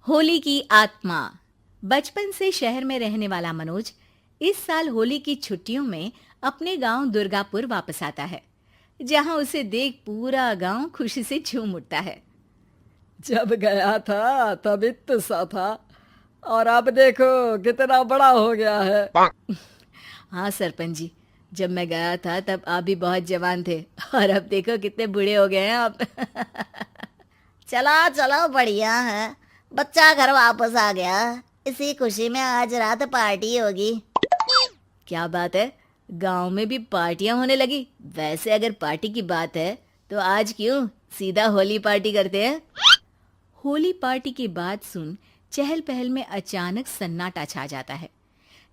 होली की आत्मा। बचपन से शहर में रहने वाला मनोज इस साल होली की छुट्टियों में अपने गांव दुर्गापुर वापस आता है, जहां उसे देख पूरा गांव खुशी से झूम उठता है। जब गया था तब इतना सा था और अब देखो कितना बड़ा हो गया है। हाँ सरपंच जी, जब मैं गया था तब आप भी बहुत जवान थे और अब देखो कितने बूढ़े हो गए हैं आप। चलो चलो बढ़िया है। बच्चा घर वापस आ गया। इसी खुशी में आज रात पार्टी होगी। क्या बात है, गांव में भी पार्टियां होने लगी। वैसे अगर पार्टी की बात है तो आज क्यों सीधा होली पार्टी करते हैं। होली पार्टी की बात सुन चहल पहल में अचानक सन्नाटा छा जाता है,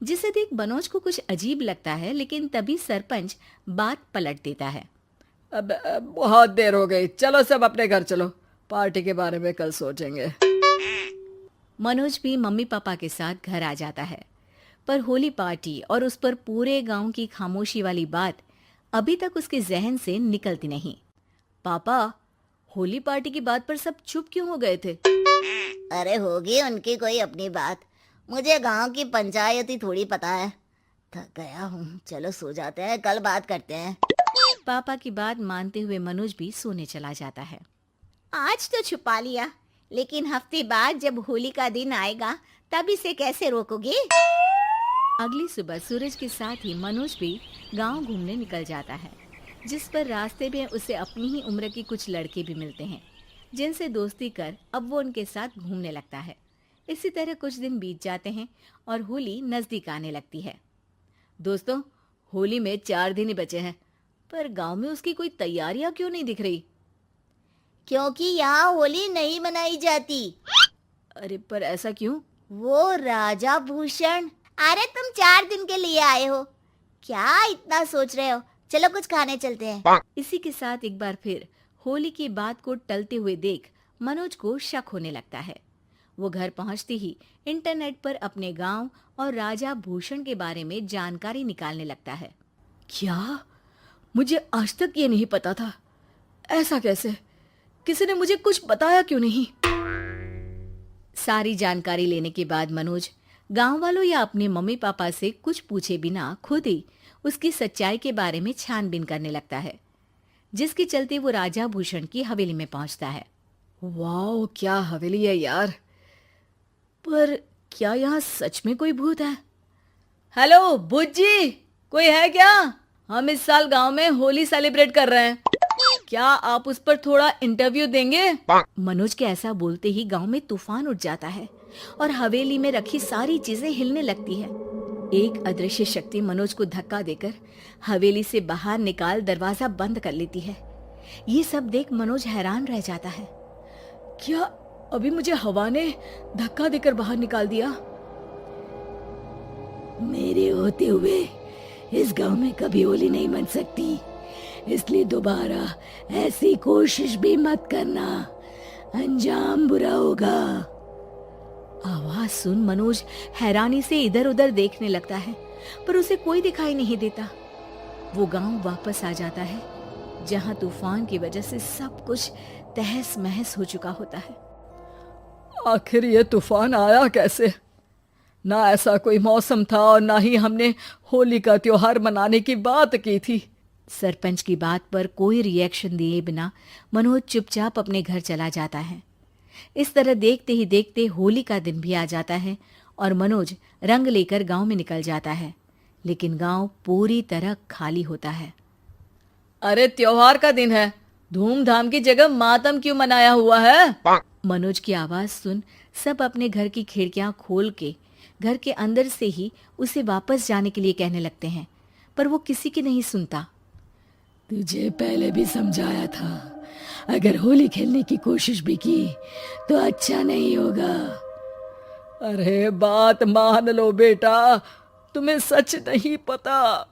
जिसे देख मनोज को कुछ अजीब लगता है, लेकिन तभी सरपंच बात पलट देता है। अब बहुत देर हो गई, चलो सब अपने घर चलो, पार्टी के बारे में कल सोचेंगे। मनोज भी मम्मी पापा के साथ घर आ जाता है, पर होली पार्टी और उस पर पूरे गांव की खामोशी वाली बात अभी तक उसके जहन से निकलती नहीं। पापा, होली पार्टी की बात पर सब चुप क्यों हो गए थे? अरे होगी उनकी कोई अपनी बात। मुझे गांव की पंचायत ही थोड़ी पता है। थक गया हूँ, चलो सो जाते हैं, कल बात करते हैं। पापा की बात मानते हुए मनोज भी सोने चला जाता है। आज तो छुपा लिया, लेकिन हफ्ते बाद जब होली का दिन आएगा तब इसे कैसे रोकोगे? अगली सुबह सूरज के साथ ही मनोज भी गांव घूमने निकल जाता है, जिस पर रास्ते में उसे अपनी ही उम्र के कुछ लड़के भी मिलते हैं, जिनसे दोस्ती कर अब वो उनके साथ घूमने लगता है। इसी तरह कुछ दिन बीत जाते हैं और होली नजदीक आने लगती है। दोस्तों, होली में 4 दिन ही बचे हैं, पर गांव में उसकी कोई तैयारियां क्यों नहीं दिख रही? क्योंकि यहाँ होली नहीं मनाई जाती। अरे पर ऐसा क्यों? वो राजा भूषण। अरे तुम 4 दिन के लिए आए हो, क्या इतना सोच रहे हो? चलो कुछ खाने चलते हैं। इसी के साथ एक बार फिर होली की बात को टलते हुए देख मनोज को शक होने लगता है। वो घर पहुंचते ही इंटरनेट पर अपने गांव और राजा भूषण के बारे में जानकारी निकालने लगता है। क्या? मुझे आज तक ये नहीं पता था। ऐसा कैसे? किसी ने मुझे कुछ बताया क्यों नहीं? सारी जानकारी लेने के बाद मनोज गांव वालों या अपने मम्मी पापा से कुछ पूछे बिना खुद ही उसकी सच्चाई के बारे में छानबीन करने लगता है, जिसके चलते वो राजा भूषण की हवेली में पहुंचता है। वाह, क्या हवेली है यार। पर क्या यहाँ सच में कोई भूत है? हेलो भूत जी, कोई है क्या? हम इस साल गांव में होली सेलिब्रेट कर रहे हैं, क्या आप उस पर थोड़ा इंटरव्यू देंगे? मनोज के ऐसा बोलते ही गांव में तूफान उठ जाता है और हवेली में रखी सारी चीजें हिलने लगती है। एक अदृश्य शक्ति मनोज को धक्का देकर हवेली से बाहर निकाल दरवाजा बंद कर लेती है। ये सब देख मनोज हैरान रह जाता है। क्या अभी मुझे हवा ने धक्का देकर बाहर निकाल दिया? मेरे होते हुए इस गांव में कभी होली नहीं मन सकती, इसलिए दोबारा ऐसी कोशिश भी मत करना, अंजाम बुरा होगा। आवाज सुन मनोज हैरानी से इधर उधर देखने लगता है, पर उसे कोई दिखाई नहीं देता। वो गांव वापस आ जाता है, जहां तूफान की वजह से सब कुछ तहस महस हो चुका होता है। आखिर ये तूफान आया कैसे? ना ऐसा कोई मौसम था और ना ही हमने होली का त्योहार मनाने की बात की थी। सरपंच की बात पर कोई रिएक्शन दिए बिना मनोज चुपचाप अपने घर चला जाता है। इस तरह देखते ही देखते होली का दिन भी आ जाता है और मनोज रंग लेकर गांव में निकल जाता है, लेकिन गांव पूरी तरह खाली होता है। अरे त्योहार का दिन है, धूमधाम की जगह मातम क्यों मनाया हुआ है? मनोज की आवाज सुन सब अपने घर की खिड़कियां खोल के घर के अंदर से ही उसे वापस जाने के लिए कहने लगते हैं, पर वो किसी की नहीं सुनता। तुझे पहले भी समझाया था, अगर होली खेलने की कोशिश भी की तो अच्छा नहीं होगा। अरे बात मान लो बेटा, तुम्हें सच नहीं पता।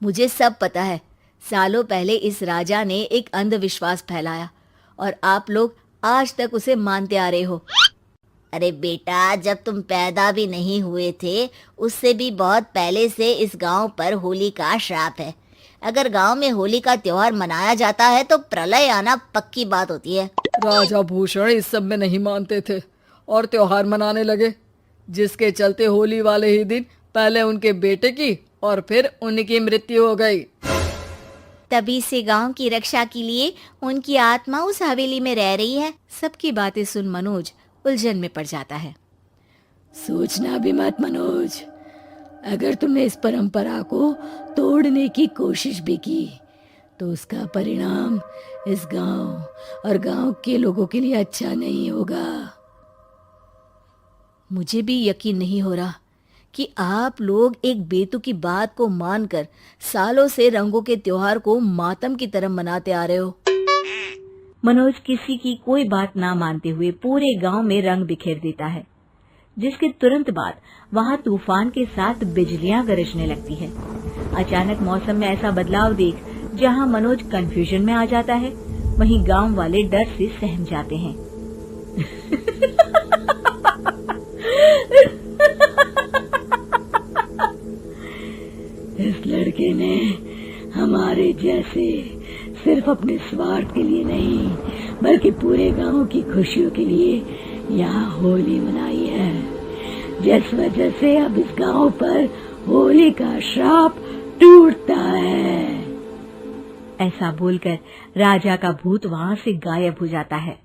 मुझे सब पता है। सालों पहले इस राजा ने एक अंधविश्वास फैलाया और आप लोग आज तक उसे मानते आ रहे हो। अरे बेटा, जब तुम पैदा भी नहीं हुए थे उससे भी बहुत पहले से इस गांव पर होली का श्राप है। अगर गांव में होली का त्योहार मनाया जाता है तो प्रलय आना पक्की बात होती है। राजा भूषण इस सब में नहीं मानते थे और त्योहार मनाने लगे, जिसके चलते होली वाले ही दिन पहले उनके बेटे की और फिर उनकी मृत्यु हो गई। तभी से गांव की रक्षा के लिए उनकी आत्मा उस हवेली में रह रही है। सबकी बातें सुन मनोज उलझन में पड़ जाता है। सोचना भी मत मनोज, अगर तुमने इस परंपरा को तोड़ने की कोशिश भी की तो उसका परिणाम इस गांव और गांव के लोगों के लिए अच्छा नहीं होगा। मुझे भी यकीन नहीं हो रहा कि आप लोग एक बेतुकी बात को मानकर सालों से रंगों के त्योहार को मातम की तरह मनाते आ रहे हो। मनोज किसी की कोई बात ना मानते हुए पूरे गांव में रंग बिखेर देता है, जिसके तुरंत बाद वहां तूफान के साथ बिजलियां गरजने लगती है। अचानक मौसम में ऐसा बदलाव देख जहां मनोज कंफ्यूजन में आ जाता है, वहीं गांव वाले डर से सहम जाते हैं। इस लड़के ने हमारे जैसे सिर्फ अपने स्वार्थ के लिए नहीं बल्कि पूरे गांव की खुशियों के लिए यहाँ होली मनाई है, जिस वजह से अब इस गांव पर होली का श्राप टूटता है। ऐसा बोलकर राजा का भूत वहां से गायब हो जाता है,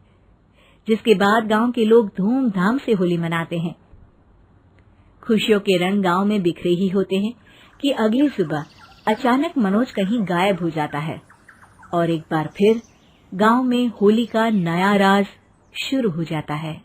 जिसके बाद गांव के लोग धूमधाम से होली मनाते हैं। खुशियों के रंग गांव में बिखरे ही होते हैं कि अगली सुबह अचानक मनोज कहीं गायब हो जाता है और एक बार फिर गांव में होली का नया राज शुरू हो जाता है।